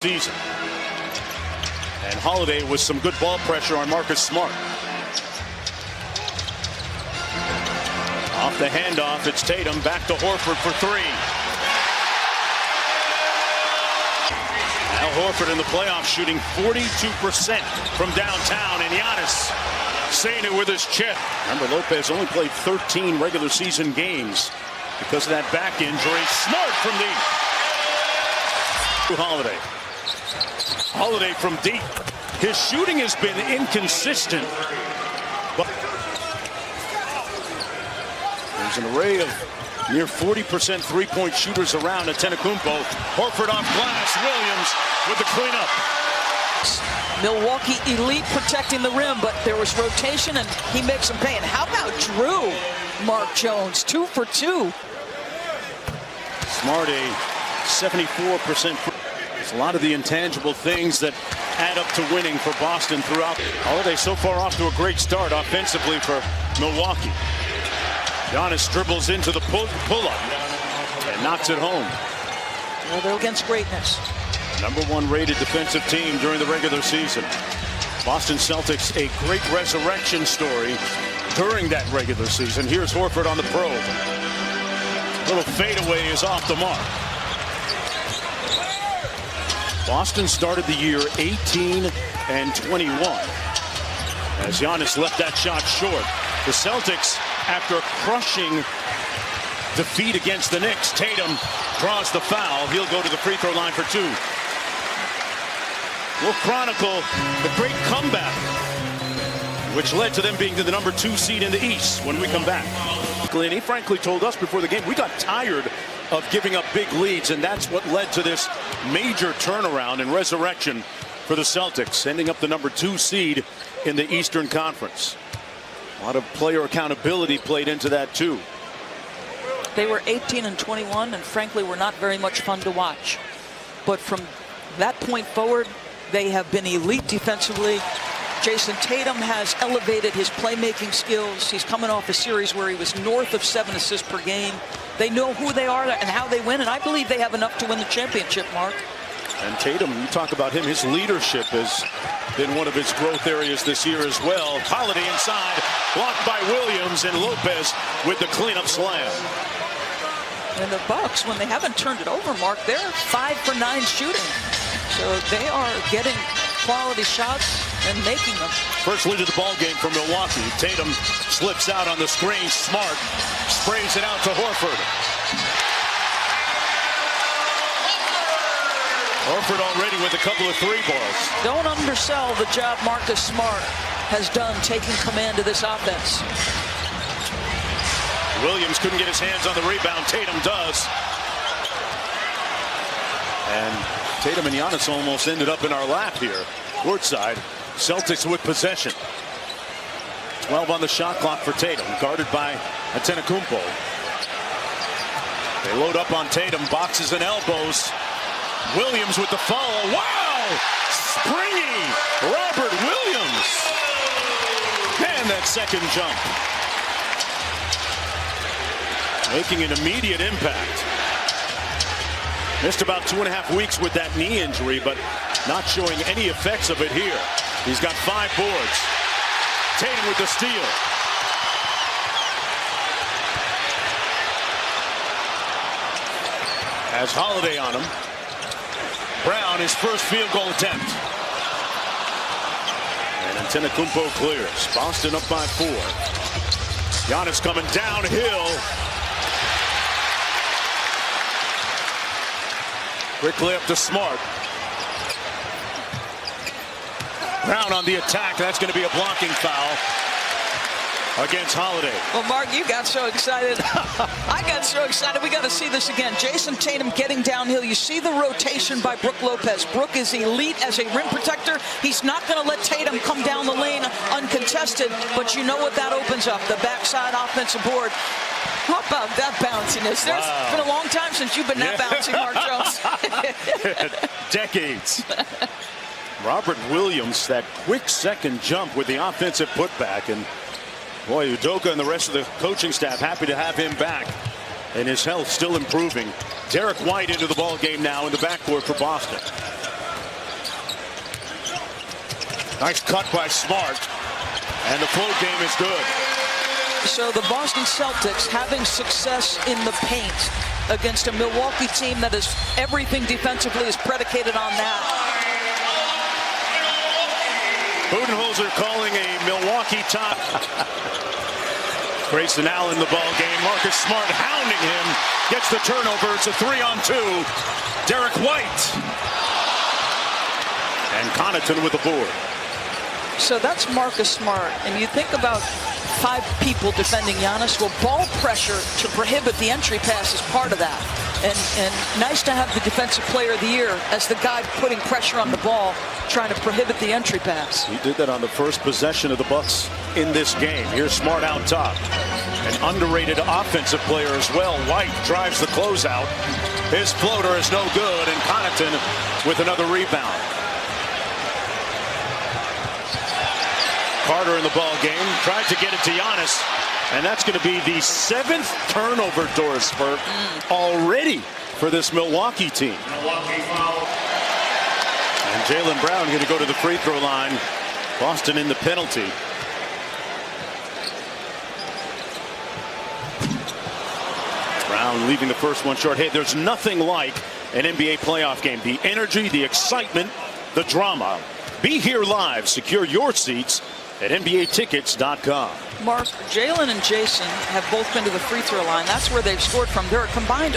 season. And Holiday with some good ball pressure on Marcus Smart. Off the handoff, it's Tatum back to Horford for three. Al Horford in the playoffs shooting 42% from downtown, and Giannis saying it with his chest. Remember, Lopez only played 13 regular season games because of that back injury. Smart from deep. Holiday. Holiday from deep. His shooting has been inconsistent. But there's an array of near 40% three-point shooters around Antetokounmpo. Horford off glass. Williams with the cleanup. Milwaukee elite protecting the rim, but there was rotation and he makes them pay. And how about Drew? Mark Jones, 2 for 2. Smart, a 74%. There's a lot of the intangible things that add up to winning for Boston throughout. Holiday so far off to a great start offensively for Milwaukee. Giannis dribbles into the pull-up and knocks it home. Well, they're against greatness. #1 rated defensive team during the regular season. Boston Celtics, a great resurrection story during that regular season. Here's Horford on the probe. Little fadeaway is off the mark. Boston started the year 18-21 as Giannis left that shot short. The Celtics, after a crushing defeat against the Knicks, Tatum draws the foul. He'll go to the free throw line for 2. We'll chronicle the great comeback, which led to them being the #2 seed in the East when we come back. And he frankly told us before the game, we got tired of giving up big leads, and that's what led to this major turnaround and resurrection for the Celtics, ending up the #2 seed in the Eastern Conference. A lot of player accountability played into that too. They were 18-21 and frankly were not very much fun to watch. But from that point forward, they have been elite defensively. Jason Tatum has elevated his playmaking skills. He's coming off a series where he was north of 7 assists per game. They know who they are and how they win, and I believe they have enough to win the championship, Mark. And Tatum, you talk about him, his leadership has been one of his growth areas this year as well. Holiday inside, blocked by Williams, and Lopez with the cleanup slam. And the Bucks, when they haven't turned it over, Mark, they're 5 for 9 shooting. So they are getting quality shots and making them. First lead of the ball game for Milwaukee. Tatum slips out on the screen. Smart sprays it out to Horford. Horford already with a couple of 3 balls. Don't undersell the job Marcus Smart has done taking command of this offense. Williams couldn't get his hands on the rebound. Tatum does. And Tatum and Giannis almost ended up in our lap here. Courtside. Celtics with possession. 12 on the shot clock for Tatum, guarded by Antetokounmpo. They load up on Tatum, boxes and elbows. Williams with the follow. Wow! Springy Robert Williams. And that second jump, making an immediate impact. Missed about 2.5 weeks with that knee injury, but not showing any effects of it here. He's got 5 boards. Tatum with the steal. Has Holiday on him. Brown, his first field goal attempt. And Antetokounmpo clears. Boston up by 4. Giannis coming downhill. Quickly up to Smart. Brown on the attack. That's going to be a blocking foul against Holiday. Well, Mark, you got so excited. I got so excited. We got to see this again. Jason Tatum getting downhill. You see the rotation by Brook Lopez. Brook is elite as a rim protector. He's not going to let Tatum come down the lane uncontested, but you know what that opens up, the backside offensive board. How about that bounciness? There's been a long time since you've been that bouncy, Mark Jones. Decades. Robert Williams, that quick second jump with the offensive putback. And boy, Udoka and the rest of the coaching staff happy to have him back. And his health still improving. Derek White into the ball game now in the backcourt for Boston. Nice cut by Smart. And the float game is good. So the Boston Celtics having success in the paint against a Milwaukee team that is everything defensively is predicated on that. Budenholzer calling a Milwaukee top. Grayson Allen the ball game. Marcus Smart hounding him. Gets the turnover. It's a 3-on-2. Derek White. And Connaughton with the board. So that's Marcus Smart. And you think about 5 people defending Giannis. Well, ball pressure to prohibit the entry pass is part of that. And nice to have the Defensive Player of the Year as the guy putting pressure on the ball, trying to prohibit the entry pass. He did that on the first possession of the Bucks in this game. Here's Smart out top. An underrated offensive player as well. White drives the closeout. His floater is no good, and Connaughton with another rebound. Carter in the ball game, tried to get it to Giannis, and that's going to be the 7th turnover, Doris Spurt, already for this Milwaukee team. And Jaylen Brown going to go to the free throw line. Boston in the penalty. Brown leaving the first one short. Hey, there's nothing like an NBA playoff game. The energy, the excitement, the drama. Be here live. Secure your seats at NBAtickets.com. Mark, Jalen and Jason have both been to the free throw line. That's where they've scored from. They're a combined